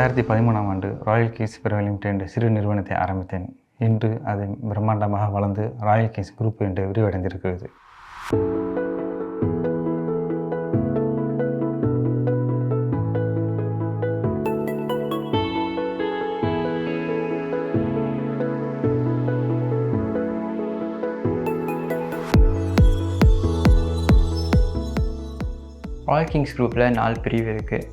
2013ஆம் ஆண்டு Royal Kings private limited என்ற சிறு நிறுவனத்தை ஆரம்பித்தேன். இன்று அது பிரம்மாண்டமாக வளர்ந்து ராயல் கிங்ஸ் குரூப் என்று விரிவடைந்திருக்கிறது. ராயல் கிங்ஸ் குரூப்பில் 4 பிரிவு இருக்குது.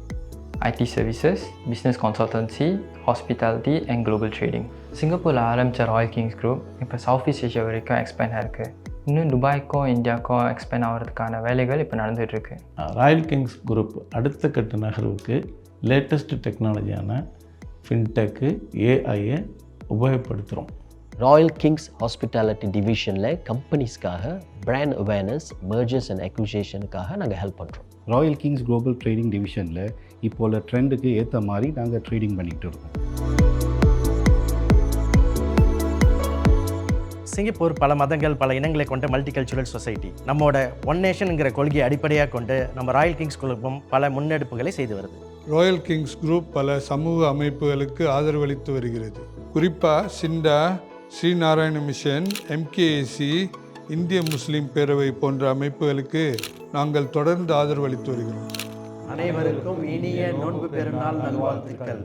ID services, business consultancy, hospitality and global trading. சிங்கப்பூரில் ஆரம்பித்த ராயல் கிங்ஸ் குரூப் இப்போ சவுத் ஈஸ்ட் ஏஷியா வரைக்கும் எக்ஸ்பேண்ட் ஆகிருக்கு. இன்னும் துபாய்க்கும் இந்தியாவுக்கும் எக்ஸ்பேண்ட் ஆகிறதுக்கான வேலைகள் இப்போ நடந்துகிட்ருக்கு. ராயல் கிங்ஸ் குரூப் அடுத்த கட்ட நகர்வுக்கு லேட்டஸ்ட் டெக்னாலஜியான ஃபின்டெக்கு, ஏஐயை உபயோகப்படுத்துகிறோம். ராயல் கிங்ஸ் ஹாஸ்பிட்டாலிட்டி டிவிஷனில் கம்பெனிஸ்க்காக பிராண்ட் அவேர்னஸ், மர்ஜர்ஸ் அண்ட் அக்விசேஷனுக்காக நாங்கள் ஹெல்ப் பண்ணுறோம். ராயல் கிங்ஸ் குளோபல் ட்ரேடிங் டிவிஷனில் இப்போ உள்ள ட்ரெண்டுக்கு ஏற்ற மாதிரி நாங்கள் ட்ரேடிங் பண்ணிகிட்டு இருக்கோம். சிங்கப்பூர் பல மதங்கள், பல இனங்களை கொண்ட மல்டிகல்ச்சுரல் சொசைட்டி. நம்மோட ஒன் நேஷனுங்கிற கொள்கையை அடிப்படையாக கொண்டு நம்ம ராயல் கிங்ஸ் குழுவும் பல முன்னெடுப்புகளை செய்து வருது. ராயல் கிங்ஸ் குரூப் பல சமூக அமைப்புகளுக்கு ஆதரவளித்து வருகிறது. குறிப்பாக சிண்டா, ஸ்ரீநாராயண மிஷன், எம்கேஏசி, இந்திய முஸ்லீம் பேரவை போன்ற அமைப்புகளுக்கு நாங்கள் தொடர்ந்து ஆதரவளித்து வருகிறோம். அனைவருக்கும் இனிய நோன்பு பெருநாள் நல்வாழ்த்துக்கள்.